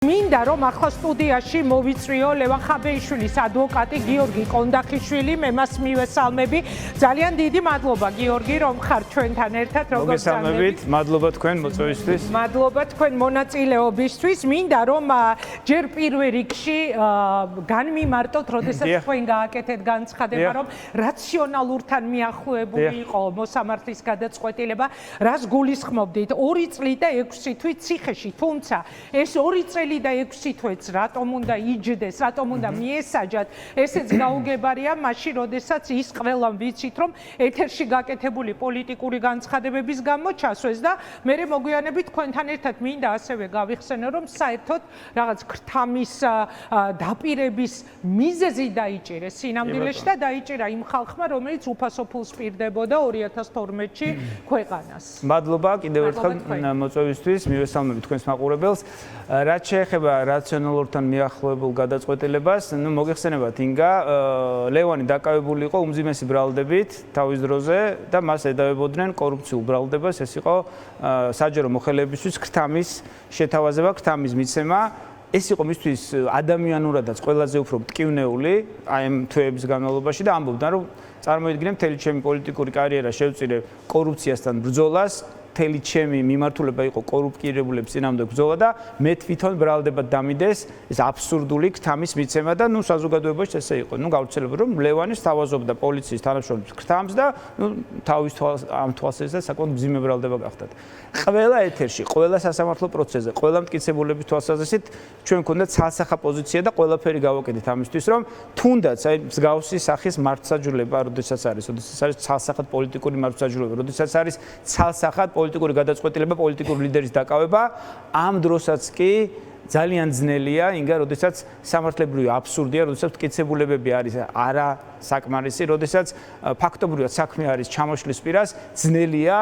მინდა რომ ახლა სტუდიაში მოვიწვიო ლევან ხაბეიშვილის ადვოკატი გიორგი კონდახიშვილი, მე მას მივესალმები. ძალიან დიდი მადლობა გიორგი, რომ ხარ ჩვენთან ერთად. მოგესალმებით, მადლობა თქვენ მოწვევისთვის. მადლობა თქვენ მონაწილეობისთვის. მინდა რომ ჯერ პირველ რიგში განმიმარტოთ, როდესაც თქვენ გააკეთეთ განცხადება, რომ რაციონალურთან მიახლოებული იყო მოსამართლის გადაწყვეტილება, რას გულისხმობდით 2 წლი და 6 თვით ციხეში, თუმცა ეს 2 წელი და 6 თვეც რატომ უნდა იჯდეს, რატომ უნდა მიესაჯათ, ესეც გაუგებარია მაშინ, როდესაც ის ყველამ ვიცით, რომ ეთერში გაკეთებული პოლიტიკური განცხადებების გამო ჩასვეს და მე მოგვიანებით თქვენთან ერთად მინდა ასევე გავიხსენო, რომ საერთოდ რაღაც ქრთამის დაპირების მიზეზი დაიჭირეს სინამდვილეში და დაიჭირა იმ ხალხმა, რომელიც უფასო ფულს პირდებოდა 2012-ში ქვეყანას. მადლობა კიდევ ერთხელ მოწვევისთვის, მივესალმებით თქვენს მაყურებელს. რაც შეეხება რაციონალურთან მიახლოებულ გადაწყვეტილებას, მოგეხსენებათ ინგა, ლევანი დაკავებული იყო უმძიმესი ბრალდებით თავის დროზე და მას ედავებოდნენ კორუფციულ ბრალდებას, ეს იყო საჯარო მოხელეებისთვის ქრთამის შეთავაზება, ქრთამის მიცემა. ეს იყო მისთვის ადამიანურადაც ყველაზე უფრო მტკივნეული აი ამ თვეების განმავლობაში და ამბობდა, რომ წარმოიდგინე მთელი ჩემი პოლიტიკური კარიერა შევწირე კორუფციასთან ბრძოლას, მთელი ჩემი მიმართულება იყო კორუფტირებულების წინააღმდეგ ბრძოლა და მე თვითონ ბრალდებად დამიდეს ეს აბსურდული ქრთამის მიცემა და საზოგადოებაში ესე იყო. გავრცელებული რომ ლევანი სთავაზობდა პოლიციის თანამშრომლებს ქრთამს და თავის ამ თვალსაზრისით საკმაოდ მძიმე ბრალდება გახდათ. ყველა ეთერში, ყველა სასამართლო პროცესზე, ყველა მტკიცებულების თვალსაზრისით ჩვენ გქონდა ცალსახა პოზიცია და ყველაფერი გავაკეთეთ ამისთვის, რომ თუნდაც აი მსგავსი სახის მართლმსაჯულება, როდესაც არის ცალსახად პოლიტიკური მართლმსაჯულება, როდესაც არის ცალსახად პოლიტიკური გადაწყვეტილება, პოლიტიკური ლიდერის დაკავება, ამ დროსაც კი ძალიან ძნელია, ინგა, როდესაც სამართლებრივი აბსურდია, როდესაც მტკიცებულებები არის არა საკმარისი, როდესაც ფაქტობრივად საქმე არის ჩამოშლის პირას, ძნელია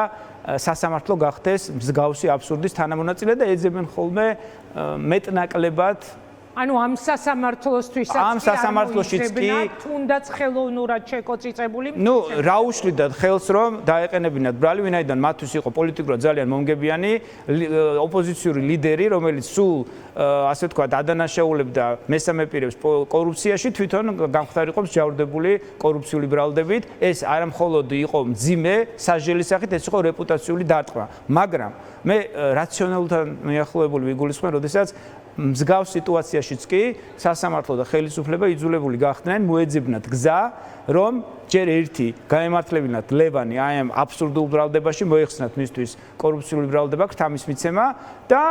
სასამართლო გახდეს მსგავსი აბსურდის თანამონაწილე და ეძებენ ხოლმე მეტნაკლებად ანუ ამ სასამართლოსთვისაც ამ სასამართლოშიც კი თუნდაც ხელოვნურად შეკოწიწებული რა უშლიდათ ხელს რომ დაეყენებინათ ბრალი, ვინაიდან მათთვის იყო პოლიტიკურად ძალიან მომგებიანი ოპოზიციური ლიდერი, რომელიც სულ ასე ვთქვათ ადანაშაულებდა მესამე პირებს კორუფციაში, თვითონ გამხდარიყო მსჯავრდებული კორუფციული ბრალდებით. ეს არა მხოლოდ იყო მძიმე სასჯელის სახით, ეს იყო რეპუტაციული დარტყმა. მაგრამ მე რაციონალურთან მიახლოებული ვიგულისხმენ, როდესაც მსგავს სიტუაციაშიც კი სასამართლო და ხელისუფლება იძულებული გახდნენ მოეძებნათ გზა, რომ ჯერ ერთი გაემართლებინათ ლევანი აი ამ აბსურდულ ბრალდებაში, მოეხსნათ მისთვის კორუფციული ბრალდება, ქრთამის მიცემა და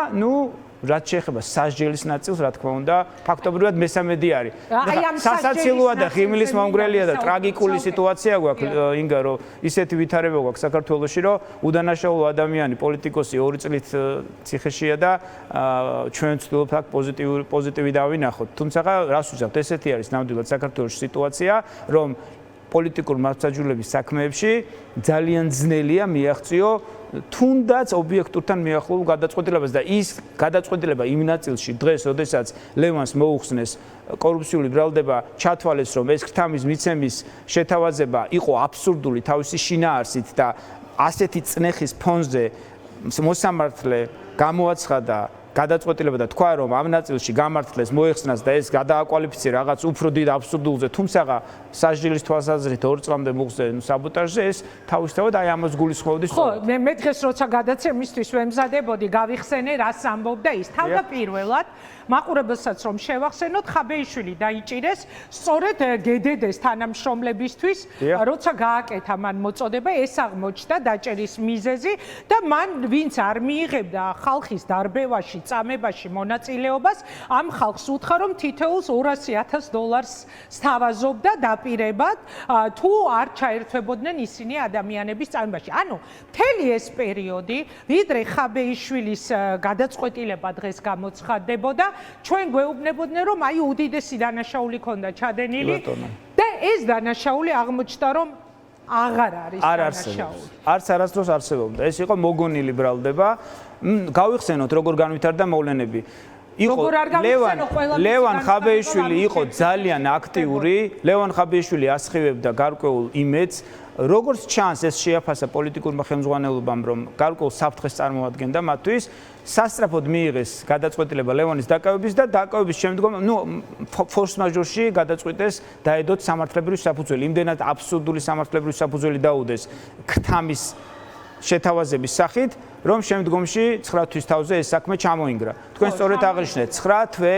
რაც შეეხება სასჯელის ნაწილს, რა თქმა უნდა, ფაქტობრივად მესამედი არის. სასაცილოა და ღიმილის მომგვრელია და ტრაგიკული სიტუაცია გვაქვს, ინგა, რომ ისეთი ვითარება გვაქვს საქართველოში, რომ უდანაშაულო ადამიანი, პოლიტიკოსი 2 წლით ციხეშია და ჩვენ ვცდილობთ აქ პოზიტივი დავინახოთ. თუმცა რას ვუძახთ, ესეთი არის ნამდვილად საქართველოში სიტუაცია, რომ პოლიტიკურ მართლმსაჯულების საქმეებში ძალიან ძნელია მიაღწიო თუნდაც ობიექტურთან მიახლოებულ გადაწყვეტილებას და ის გადაწყვეტილება იმ ნაწილში დღეს, როდესაც ლევანს მოუხსნეს კორუფციული ბრალდება, ჩათვალეს, რომ ეს ქრთამის მიცემის შეთავაზება იყო აბსურდული თავისი შინაარსით და ასეთი წნეხის ფონზე მოსამართლე გამოაცხადა გადაწყვეტილება და თქვა, რომ ამ ნაწილში გამართლეს, მოეხსნას და ეს გადააკვალიფიცირა რაღაც უფრო დიდ აბსურდულზე, თუმცა სასჯელის თვალსაზრისით 2 წლამდე მოხდა საბოტაჟზე, ეს თავისთავად აი ამას გულისხმობდის. ხო, მე დღეს როცა გადაცემისთვის ვემზადებოდი, გავიხსენე რას ამბობდა ის. თავდაპირველად მაყურებელსაც რომ შევახსენოთ, ხაბეიშვილი დაიჭირეს სწორედ გდდ-ს თანამშრომლებისთვის, როცა გააკეთა მან მოწოდება, ეს აღმოჩნდა დაჭერის მიზეზი და მან ვინც არ მიიღებდა ხალხის დარბევაში, წამებაში მონაწილეობას, ამ ხალხს უთხრა, რომ თითოეულს $200,000 სთავაზობდა დაპირებად, თუ არ ჩაერთვებოდნენ ისინი ადამიანების წამებაში. ანუ მთელი ეს პერიოდი, ვიდრე ხაბეიშვილის გადაწყვეტილება დღეს გამოცხადდებოდა, ჩვენ გვეუბნებოდნენ, რომ აი უდიდესი დანაშაული ქონდა ჩადენილი და ეს დანაშაული აღმოჩნდა, რომ აღარ არის დანაშაული. არც არასდროს არსებობდა. ეს იყო მოგონილი ბრალდება. გავიხსენოთ, როგორ განვითარდა მოვლენები. ლევან ხაბეიშვილი იყო ძალიან აქტიური, ლევან ხაბეიშვილი ასხივებდა გარკვეულ იმედს, როგორც ჩანს ეს შეაფასა პოლიტიკურმა ხელმძღვანელობამ, რომ გარკვეულ საფრთხეს წარმოადგენდა მათთვის, სასწრაფოდ მიიღეს გადაწყვეტილება ლევონის დაკავების და დაკავების შემდგომ, ფორს მაჟორში გადაწყვიტეს დაედოთ სამართლებრივი საფუძველი. იმდენად აბსურდული სამართლებრივი საფუძველი დაუდეს ქთამის შეთავაზების სახით, რომ შემდგომში 9 თვის თავზე ეს საქმე ჩამოინგრა. თქვენ სწორედ აღნიშნეთ, 9 თვე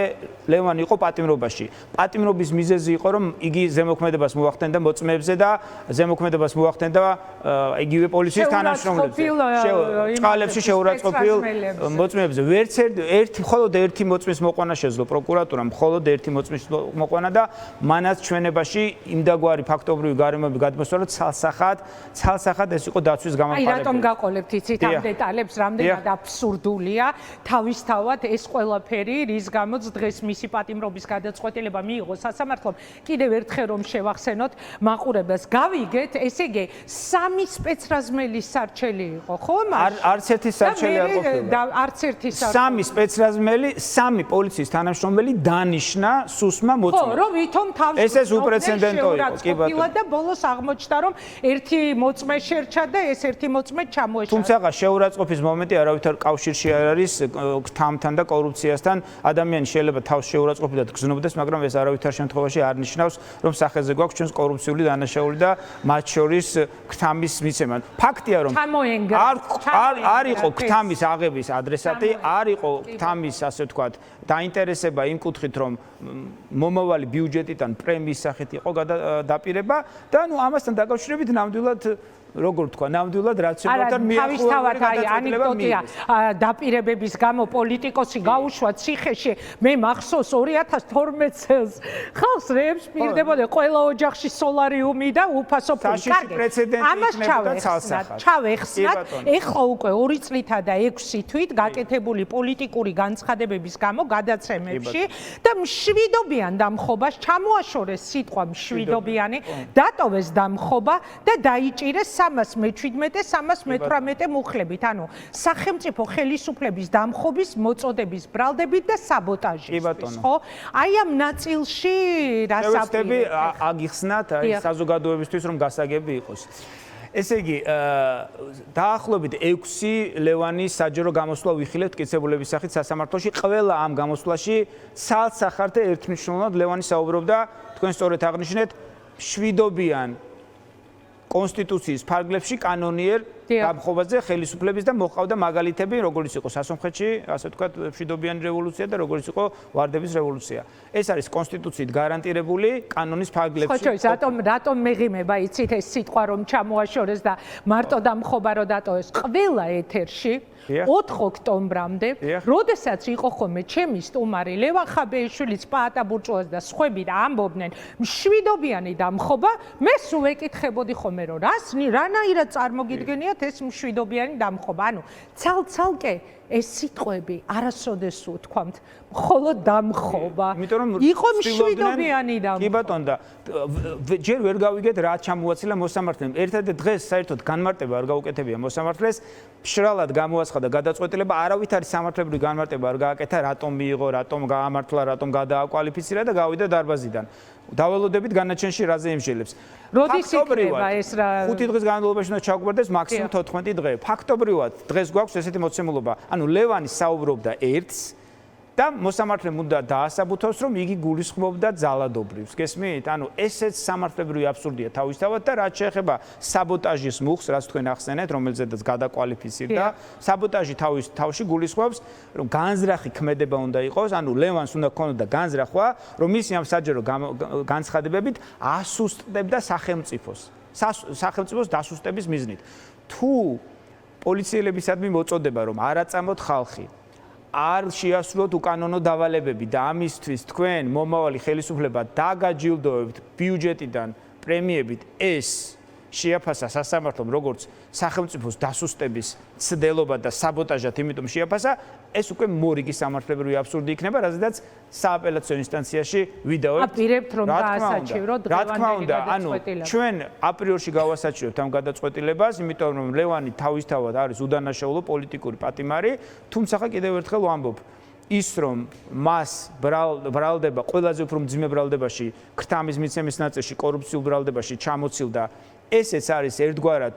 ლევანი იყო პატიმრობაში. პატიმრობის მიზეზი იყო, რომ იგი ზემოქმედებას მოახდენდა მოწმეებზე და ზემოქმედებას მოახდენდა იგივე პოლიციის თანამშრომლებზე. წყალებში შეურაცხყოფილ მოწმეებზე. ვერც მხოლოდ ერთი მოწმის მოყვანა შეძლო პროკურატურამ, მხოლოდ ერთი მოწმის მოყვანა და მანაც ჩვენებაში იმდაგვარი ფაქტობრივი გარემოები გადმოსვა, რომ ცალსახად ეს იყო დაცვის გამომხატებელი. აი რატომ გაყოლებთ იცით ამ დეტალებს, რამდენად აბსურდულია თავისთავად ეს ყველაფერი, რის გამოც დღეს მისი პატიმრობის გადაწყვეტილება მიიღო სასამართლომ. კიდევ ერთხელ რომ შევახსენოთ მაყურებელს, გავიგეთ, ესე იგი 3 სპეცრაზმელის სარჩელი იყო, ხო? არც ერთი სარჩელი არ ყოფილა. არც ერთი სარჩელი. 3 სპეცრაზმელი, 3 პოლიციის თანამშრომელი დანიშნა სუსმა მოწმეს. ხო, რომ ვითომ თავს ეს უპრეცედენტო იყო, კი ბატონო. და ბოლოს აღმოჩნდა, რომ ერთი მოწმე შერჩა და ეს ერთი მოწმე ჩამოეშალა. თუმცა შეურაცხყოფის მომენტი არავითარ კავშირში არ არის ქთამთან და კორუფციასთან. ადამიანი შეიძლება თავს შეურაცხყოფილად გზნობდეს, მაგრამ ეს არავითარ შემთხვევაში არ ნიშნავს, რომ სახეზე გვაქვს ჩვენს კორუფციული დანაშაული და მათ შორის ქთამის მიცემა. ფაქტია, რომ არ იყო ქთამის აღების ადრესატი, არ იყო ქთამის, ასე ვთქვათ, დაინტერესება იმ კუთხით, რომ მომავალი ბიუჯეტიდან პრემიის სახით იყო დაპირება და ამასთან დაკავშირებით ნამდვილად როგორ თქვა, ნამდვილად რაციონალთან მიახლოებული ანეკდოტია დაპირებების გამო პოლიტიკოსი გაუშვა ციხეში. მე მახსოვს 2012 წელს ხალხს რეებს პირდებოდა ყველა ოჯახში სოლარიუმი და უფასო ფული. ამას ჩავეხსნათ. ეხლა უკვე 2 წლითა და 6 თვით გაკეთებული პოლიტიკური განცხადებების გამო გადაცემებში და მშვიდობიან დამხობას ჩამოაშორეს სიტყვა მშვიდობიანი, დატოვეს დამხობა და დაიჭირეს 317-318 მუხლებით, ანუ სახელმწიფო ხელისუფლების დამხობის მოწოდების ბრალდებით და საბოტაჟისთვის, ხო? აი ამ ნაწილში რას აპირებთ? აგიხსნათ, აი საზოგადოებისთვის რომ გასაგები იყოს. ესე იგი, დაახლოებით 6 ლევანის საჯარო გამოსვლა ვიხილეთ მტკიცებულების სახით სასამართლოში. ყველა ამ გამოსვლაში ცალსახად და ერთმნიშვნელოვნად ლევანი საუბრობდა, თქვენ სწორედ აღნიშნეთ, მშვიდობიან კონსტიტუციის ფარგლებში კანონიერ დამხობაზე ხელისუფლების და მოყავდა მაგალითები, როგორც იყო სასამხეთში, ასე ვთქვათ, მშვიდობიანი რევოლუცია და როგორც იყო ვარდების რევოლუცია. ეს არის კონსტიტუციით გარანტირებული კანონის ფარგლებში. ხო, რატომ მეღიმება იცით ეს სიტყვა რომ ჩამოაშორეს და მარტო დამხობა რო დატოვეს ყველა ეთერში 4 ოქტომბრამდე, როდესაც იყო ხოლმე ჩემი სტუმარი ლევან ხაბეიშვილიც, პაატა ბურჭულას და სხვები და ამბობდნენ მშვიდობიანი დამხობა, მე სულ ეკითხებოდი ხოლმე რომ რანაირად წარმოგიდგენიათ ეს მშვიდობიანი დამხობა. ანუ ცალ-ცალკე ეს სიტყვები არასოდეს უთქვამთ, მხოლოდ დამხობა. იყო მშვიდობიანი დამხობა. კი ბატონო და ჯერ ვერ გავიგეთ რა ჩამოაცილა მოსამართლემ. ერთადერთ დღეს საერთოდ განმარტება არ გაუკეთებია მოსამართლეს. მშრალად გამოაცხადა გადაწყვეტილება, არავითარი სამართლებრივი განმარტება არ გააკეთა, რატომ მიიღო, რატომ გაამართლა, რატომ გადააკვალიფიცირა და გავიდა დარბაზიდან. დაველოდებით განაჩენში რაზე იმშელებს. როდის იქნება ეს რა 5 დღის განმავლობაში უნდა ჩაგვარდეს მაქსიმუმ 14 დღე. ფაქტობრივად დღეს გვაქვს ესეთი მოცემულობა. ანუ ლევანი საუბრობდა ერთს და მოსამართლემ უნდა დაასაბუთოს, რომ იგი გულისხმობდა ძალადობრივს. გესმით? ანუ ესეც სამართლებრივი აბსურდია თავისთავად და რაც შეეხება საბოტაჟის მუხს, რაც თქვენ ახსენეთ, რომელზედაც გადაკვალიფიცირდა, საბოტაჟი თავში გულისხმობს, რომ განზრახი ქმედება უნდა იყოს, ანუ ლევანს უნდა ქონოდა განზრახვა, რომ მისი ამ საჯარო განცხადებებით ასუსტებდა სახელმწიფოს დასუსტების მიზნით. თუ პოლიციელებისადმი მოწოდება, რომ არ აწამოთ ხალხი, არ შეასრულოთ უკანონო დავალებები და ამისთვის თქვენ მომავალი ხელისუფლება დაგაჯილდოებთ ბიუჯეტიდან პრემიებით, ეს შეაფასა სასამართლომ როგორც სახელმწიფოს დასუსტების ცდელობა და საბოტაჟად, იმიტომ შეაფასა, ეს უკვე მორიგი სამართლებრივი აბსურდი იქნება, რაზედაც სააპელაციო ინსტანციაში ვიდავებთ. აპირებთ რომ გაასაჩივროთ დღევანდელი გადაწყვეტილება. ჩვენ აპრიორში გავასაჩივრებთ ამ გადაწყვეტილებას, იმიტომ რომ ლევანი თავისთავად არის უდანაშაულო პოლიტიკური პატიმარი, თუმცა კიდევ ერთხელ ვამბობ, ის რომ მას ბრალდება ყველაზე უფრო მძიმე ბრალდებაში, ქრთამის მიცემის ნაწილში, კორუფციულ ბრალდებაში ჩამოცილდა ესეც არის ერთგვარად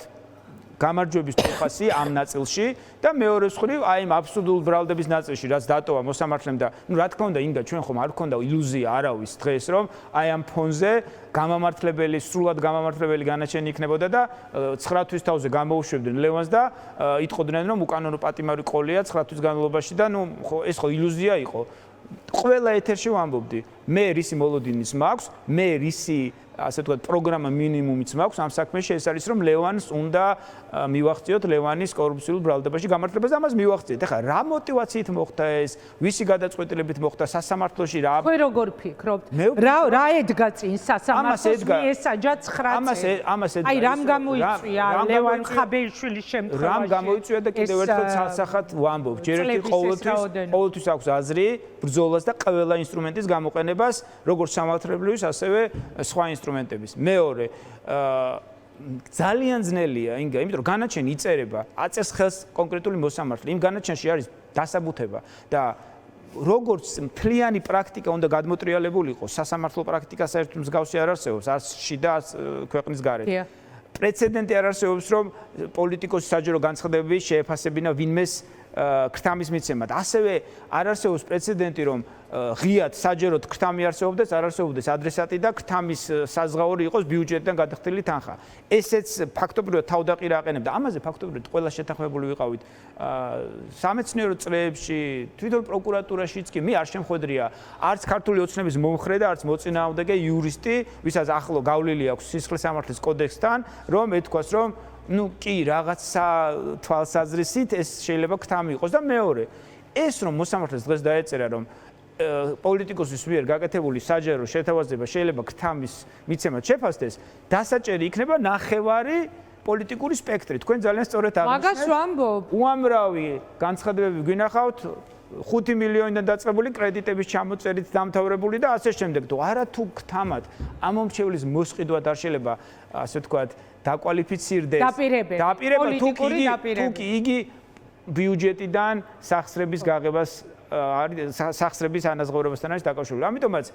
გამარჯვების თვალსი ამ ნაწილში და მეორე მხრივ აი ამ აბსურდულ ბრალდების ნაწილში რაც დატოვა მოსამართლემ და ნუ რა თქმა უნდა ინგა ჩვენ ხომ არ გქონდა ილუზია არავის დღეს რომ აი ამ ფონზე გამამართლებელი სრულად გამამართლებელი განაჩენი იქნებოდა და 9 თვის თავზე გამოუშვებდნენ ლევანს და იტყოდნენ რომ უკანონო პატიმარი ყოლია 9 თვის განმავლობაში და ნუ ეს ხო ილუზია იყო ყველა ეთერში ვამბობდი მე რისი მოლოდინის მაქვს მე რისი ასე ვთქვათ პროგრამა მინიმუმიც მაქვს ამ საქმეში ეს არის რომ ლევანს უნდა მივახციოთ ლევანის კორუფციულ ბრალდებაში გამართლებას და ამას მივახციეთ. ეხლა რა мотиваციით მოხდა ეს? ვისი გადაწყვეტილებით მოხდა სასამართლოში რა? ხო როგორ ფიქრობთ? რა ედგა წინ სასამართლოს მიესაჯა 9-ზე? ამას ედგა. აი რამ გამოიწვია ლევან ხაბეიშვილის შემთხვევაში? რამ გამოიწვია და კიდევ ერთხელ ცალსახად ვამბობ. ჯერ ერთი ყოველთვის აქვს აზრი ბრძოლას და ყველა ინსტრუმენტის გამოყენებას, როგორც სამართლებრივის, ასევე სხვა ინსტრუმენტების. მეორე ძალიან ძნელია ინგა, იმიტომ რომ განაჩენი იწერება, აწეს ხელს კონკრეტული მოსამართლე. იმ განაჩენში არის დასაბუთება და როგორც მთლიანი პრაქტიკა უნდა გადმოტრიალებულიყო, სასამართლო პრაქტიკა საერთოდ მსგავსი არ არსებობს, არც შიდა ქვეყნის გარეთ. პრეცედენტი არ არსებობს, რომ პოლიტიკოსი საჯარო განცხადებები შეეფასებინა ვინმეს ქრთამის მიცემად. ასევე არ არსებობს პრეცედენტი, რომ ღიად საჯაროდ ქრთამი არსებობდეს, არ არსებობდეს ადრესატი და ქრთამის საზღაური იყოს ბიუჯეტიდან გადახდილი თანხა. ესეც ფაქტობრივად თავდაყირა აყენებდა. ამაზე ფაქტობრივად ყველა შეთანხმებული ვიყავით სამეცნიერო წრეებში, თვითონ პროკურატურაშიც კი მე არ შემხვედრია არც ქართული ოცნების მომხრე და არც მოწინააღმდეგე იურისტი, ვისაც ახლო გავლილი აქვს სისხლის სამართლის კოდექსთან, რომ ეთქვას, რომ ну კი რაღაცა თვალსაზრისით ეს შეიძლება ქთამი იყოს და მეორე ეს რომ მოსამართლეს დღეს დაეწერა რომ პოლიტიკოსის მიერ გაკეთებული საჯარო შეთავაზება შეიძლება ქთამის მიცემად შეფასდეს დასაჭერი იქნება ნახევარი პოლიტიკური სპექტრი თქვენ ძალიან სწორად აღნიშნეთ მაგას ვამბობ უამრავი განცხადებები გვინახავთ 5 მილიონიდან დაწყებული კრედიტების ჩამოწერით დამთავრებული და ასე შემდეგ. თუ არა თუ ქთამად ამომრჩევლის მოსყიდვად არ შეიძლება ასე ვთქვათ დაკვალიფიცირდეს დაპირება თუ კი იგი ბიუჯეტიდან სახსრების გაღებას სახსრების ანაზღაურებასთან არის დაკავშირებული. ამიტომაც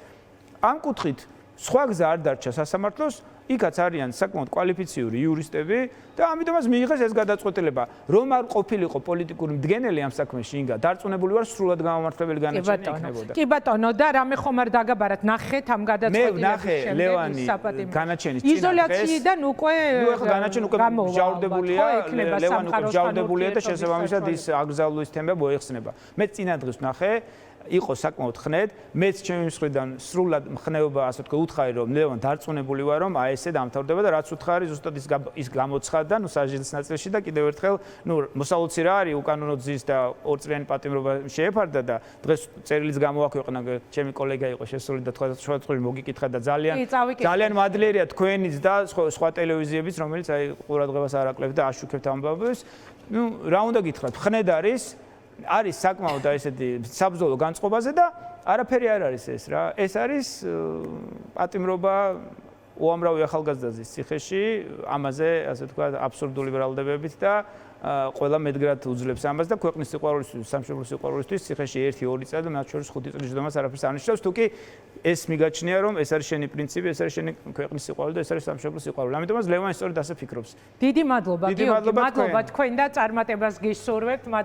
ამ კუთხით სხვა გზა არ დარჩა სასამართლოს იქაც არიან საკმაოდ კვალიფიციური იურისტები და ამიტომაც მიიღეს ეს გადაწყვეტილება რომ არ ყოფილიყო პოლიტიკური მდგენელი ამ საქმეში ინგა დარწმუნებული ვარ სრულად გამომართლებელი განაჩენი იქნებოდა. კი ბატონო და რამე ხომ არ დაგაბარათ ნახეთ ამ გადაწყვეტილების შემდეგ ლევანი განაჩენის წინათ იზოლაციიდან უკვე განაჩენი უკვე ჯავრდებულია ლევანი უკვე ჯავრდებულია და შესაბამისად ის აკრძალვის თემა მოიხსნება. მე წინა დღეს ნახე იყო საკმაოდ ხნედ, მეც ჩემი მხრიდან სრულად მხნეობა ასე ვთქვათ უთხარი რომ ლევან დარწმუნებული ვარ რომ აი ესე დამთავრდება და რაც უთხარი ზუსტად ის გამოცხადდა ნუ საჟილის ნაწილში და კიდევ ერთხელ ნუ მოსალოცი რა არის უკანონო ძის და ორწლიანი პატიმრობა შეეფარდა და დღეს წერილიც გამოაქვეყნა ჩემი კოლეგა იყო შესული და თქვენ მოგიკითხა და ძალიან მადლიერია თქვენიც და სხვა ტელევიზიებიც რომელიც აი ყურადღებას არ აკლებს და აშუქებთ ამბავებს ნუ რა უნდა გითხრათ ხნედ არის საკმაოდ ესეთი საბრძოლო განწყობაზე და არაფერი არ არის ეს რა. ეს არის პატიმრობა უამრავი ახალგაზრდას ციხეში, ამაზე ასე ვთქვათ აბსურდული ბრალდებებით და ყველა მედგრად უძლებს ამას და ქვეყნის სიყვარულისთვის, სამშობლოს სიყვარულისთვის ციხეში 1-2 წელი და მათ შორის 5 წლის ჯდომას არაფერს არ ნიშნავს, თუკი ეს მიგაჩნია რომ ეს არის შენი პრინციპი, ეს არის შენი ქვეყნის სიყვარული და ეს არის სამშობლოს სიყვარული. ამიტომაც ლევანი სწორედ ასე ფიქრობს. დიდი მადლობა, გიორგი, მადლობა თქვენ და წარმატებას გისურვებთ.